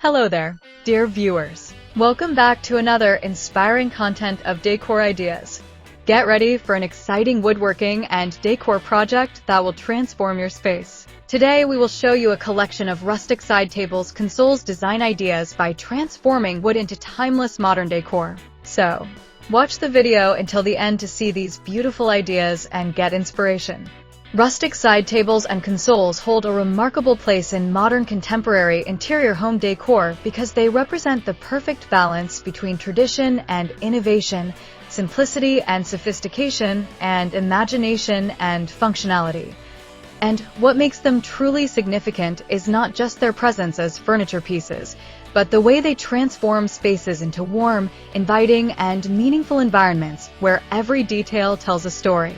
Hello there, dear viewers. Welcome back to another inspiring content of decor ideas. Get ready for an exciting woodworking and decor project that will transform your space. Today we will show you a collection of Rustic Side Tables Consoles design ideas by transforming wood into timeless modern decor. So, watch the video until the end to see these beautiful ideas and get inspiration. Rustic side tables and consoles hold a remarkable place in modern contemporary interior home decor because they represent the perfect balance between tradition and innovation, simplicity and sophistication, and imagination and functionality. And what makes them truly significant is not just their presence as furniture pieces, but the way they transform spaces into warm, inviting, and meaningful environments where every detail tells a story.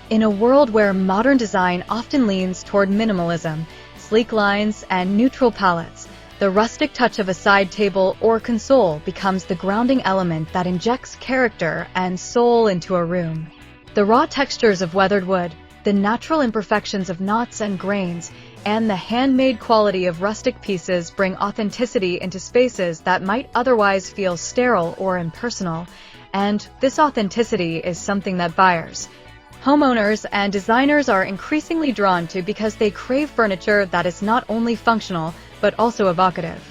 In a world where modern design often leans toward minimalism, sleek lines, and neutral palettes, the rustic touch of a side table or console becomes the grounding element that injects character and soul into a room. The raw textures of weathered wood, the natural imperfections of knots and grains, and the handmade quality of rustic pieces bring authenticity into spaces that might otherwise feel sterile or impersonal, and this authenticity is something that buyers, homeowners, and designers are increasingly drawn to because they crave furniture that is not only functional, but also evocative.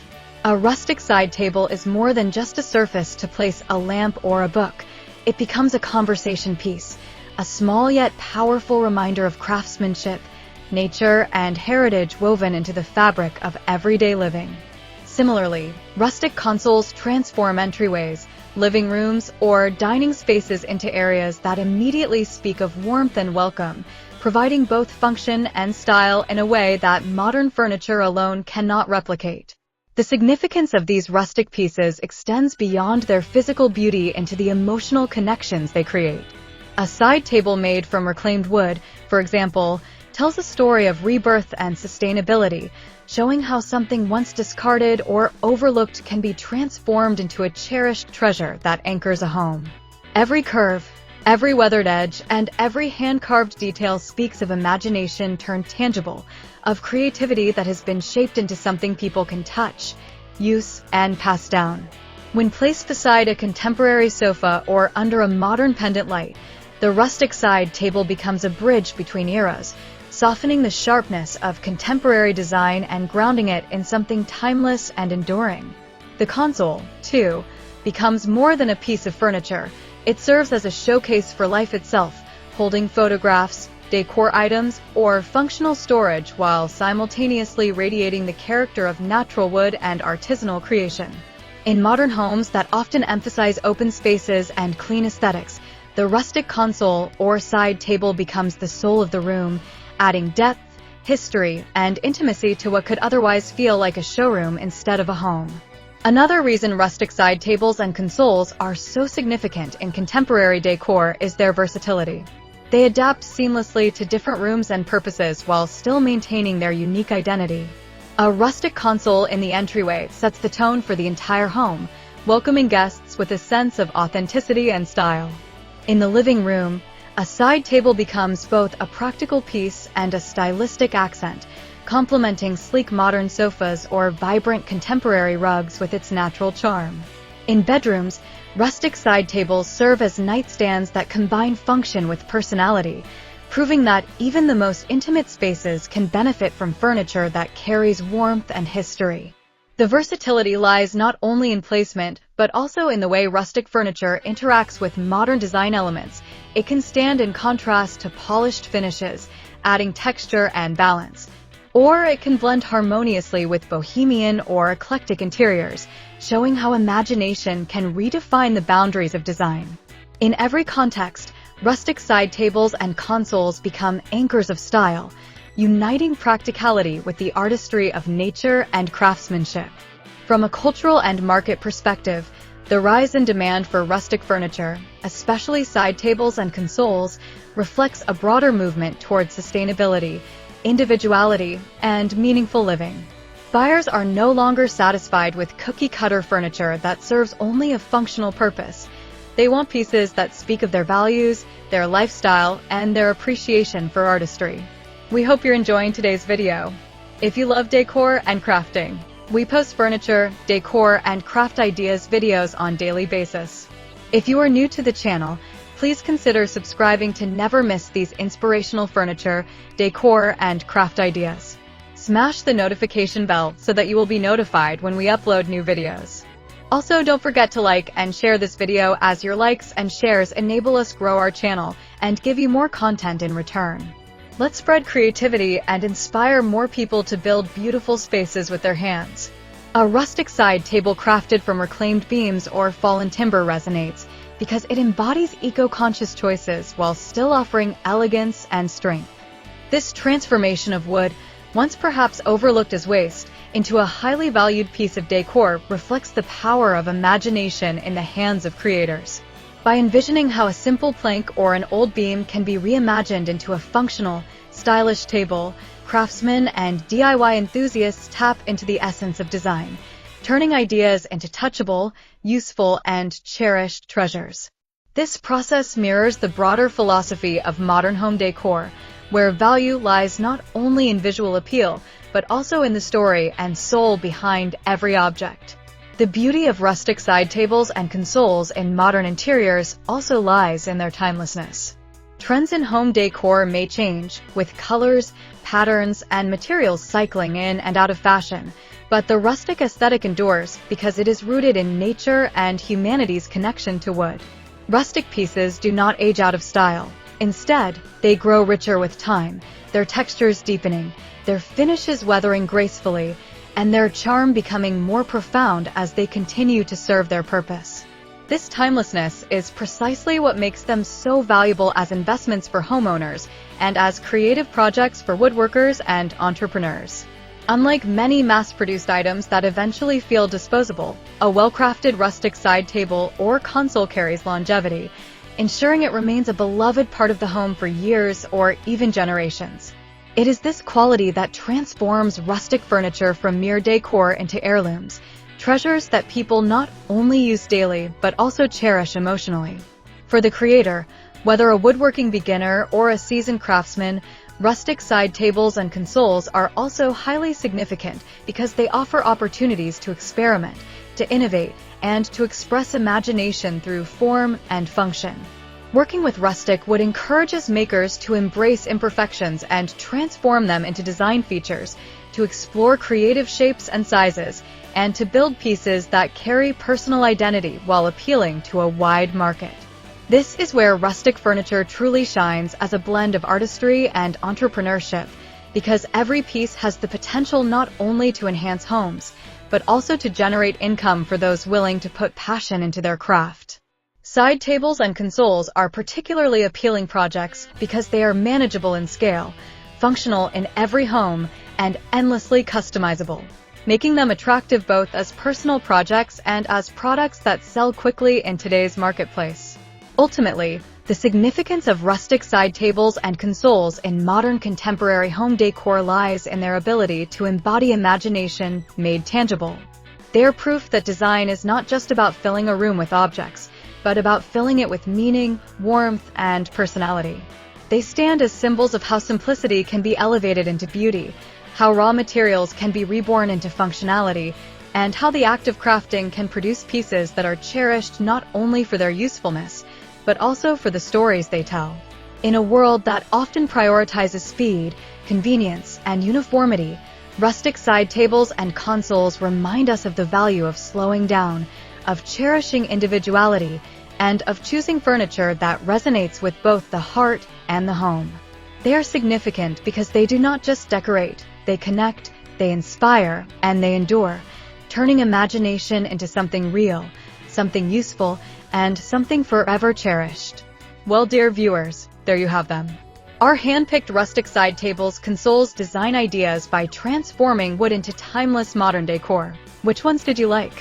A rustic side table is more than just a surface to place a lamp or a book. It becomes a conversation piece, a small yet powerful reminder of craftsmanship, nature, and heritage woven into the fabric of everyday living. Similarly, rustic consoles transform entryways, living rooms, or dining spaces into areas that immediately speak of warmth and welcome, providing both function and style in a way that modern furniture alone cannot replicate. The significance of these rustic pieces extends beyond their physical beauty into the emotional connections they create. A side table made from reclaimed wood, for example, tells a story of rebirth and sustainability, showing how something once discarded or overlooked can be transformed into a cherished treasure that anchors a home. Every curve, every weathered edge, and every hand-carved detail speaks of imagination turned tangible, of creativity that has been shaped into something people can touch, use, and pass down. When placed beside a contemporary sofa or under a modern pendant light, the rustic side table becomes a bridge between eras, softening the sharpness of contemporary design and grounding it in something timeless and enduring. The console, too, becomes more than a piece of furniture. It serves as a showcase for life itself, holding photographs, decor items, or functional storage while simultaneously radiating the character of natural wood and artisanal creation. In modern homes that often emphasize open spaces and clean aesthetics, the rustic console or side table becomes the soul of the room, adding depth, history, and intimacy to what could otherwise feel like a showroom instead of a home. Another reason rustic side tables and consoles are so significant in contemporary decor is their versatility. They adapt seamlessly to different rooms and purposes while still maintaining their unique identity. A rustic console in the entryway sets the tone for the entire home, welcoming guests with a sense of authenticity and style. In the living room, a side table becomes both a practical piece and a stylistic accent, complementing sleek modern sofas or vibrant contemporary rugs with its natural charm. In bedrooms, rustic side tables serve as nightstands that combine function with personality, proving that even the most intimate spaces can benefit from furniture that carries warmth and history. The versatility lies not only in placement, but also in the way rustic furniture interacts with modern design elements. It can stand in contrast to polished finishes, adding texture and balance. Or it can blend harmoniously with bohemian or eclectic interiors, showing how imagination can redefine the boundaries of design. In every context, rustic side tables and consoles become anchors of style, uniting practicality with the artistry of nature and craftsmanship. From a cultural and market perspective, the rise in demand for rustic furniture, especially side tables and consoles, reflects a broader movement towards sustainability, individuality, and meaningful living. Buyers are no longer satisfied with cookie-cutter furniture that serves only a functional purpose. They want pieces that speak of their values, their lifestyle, and their appreciation for artistry. We hope you're enjoying today's video. If you love decor and crafting, We post furniture, decor, and craft ideas videos on a daily basis. If you are new to the channel, please consider subscribing to never miss these inspirational furniture, decor, and craft ideas. Smash the notification bell so that you will be notified when we upload new videos. Also, don't forget to like and share this video, as your likes and shares enable us grow our channel and give you more content in return. Let's spread creativity and inspire more people to build beautiful spaces with their hands. A rustic side table crafted from reclaimed beams or fallen timber resonates because it embodies eco-conscious choices while still offering elegance and strength. This transformation of wood, once perhaps overlooked as waste, into a highly valued piece of decor reflects the power of imagination in the hands of creators. By envisioning how a simple plank or an old beam can be reimagined into a functional, stylish table, craftsmen and DIY enthusiasts tap into the essence of design, turning ideas into touchable, useful, and cherished treasures. This process mirrors the broader philosophy of modern home decor, where value lies not only in visual appeal, but also in the story and soul behind every object. The beauty of rustic side tables and consoles in modern interiors also lies in their timelessness. Trends in home decor may change, with colors, patterns, and materials cycling in and out of fashion, but the rustic aesthetic endures because it is rooted in nature and humanity's connection to wood. Rustic pieces do not age out of style. Instead, they grow richer with time, their textures deepening, their finishes weathering gracefully, and their charm becoming more profound as they continue to serve their purpose. This timelessness is precisely what makes them so valuable as investments for homeowners and as creative projects for woodworkers and entrepreneurs. Unlike many mass-produced items that eventually feel disposable, a well-crafted rustic side table or console carries longevity, ensuring it remains a beloved part of the home for years or even generations. It is this quality that transforms rustic furniture from mere decor into heirlooms, treasures that people not only use daily but also cherish emotionally. For the creator, whether a woodworking beginner or a seasoned craftsman, rustic side tables and consoles are also highly significant because they offer opportunities to experiment, to innovate, and to express imagination through form and function. Working with rustic wood encourages makers to embrace imperfections and transform them into design features, to explore creative shapes and sizes, and to build pieces that carry personal identity while appealing to a wide market. This is where rustic furniture truly shines as a blend of artistry and entrepreneurship, because every piece has the potential not only to enhance homes, but also to generate income for those willing to put passion into their craft. Side tables and consoles are particularly appealing projects because they are manageable in scale, functional in every home, and endlessly customizable, making them attractive both as personal projects and as products that sell quickly in today's marketplace. Ultimately, the significance of rustic side tables and consoles in modern contemporary home decor lies in their ability to embody imagination made tangible. They are proof that design is not just about filling a room with objects, but about filling it with meaning, warmth, and personality. They stand as symbols of how simplicity can be elevated into beauty, how raw materials can be reborn into functionality, and how the act of crafting can produce pieces that are cherished not only for their usefulness, but also for the stories they tell. In a world that often prioritizes speed, convenience, and uniformity, rustic side tables and consoles remind us of the value of slowing down, of cherishing individuality, and of choosing furniture that resonates with both the heart and the home. They are significant because they do not just decorate, they connect, they inspire, and they endure, turning imagination into something real, something useful, and something forever cherished. Well, dear viewers, there you have them. Our hand-picked rustic side tables consoles design ideas by transforming wood into timeless modern decor. Which ones did you like?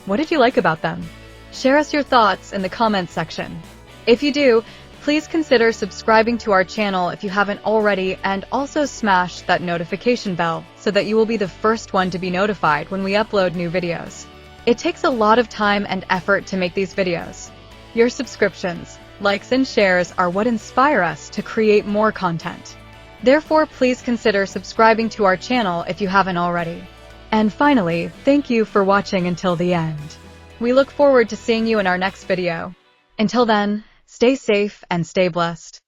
What did you like about them? Share us your thoughts in the comments section. If you do, please consider subscribing to our channel if you haven't already, and also smash that notification bell so that you will be the first one to be notified when we upload new videos. It takes a lot of time and effort to make these videos. Your subscriptions, likes, and shares are what inspire us to create more content. Therefore, please consider subscribing to our channel if you haven't already. And finally, thank you for watching until the end. We look forward to seeing you in our next video. Until then, stay safe and stay blessed.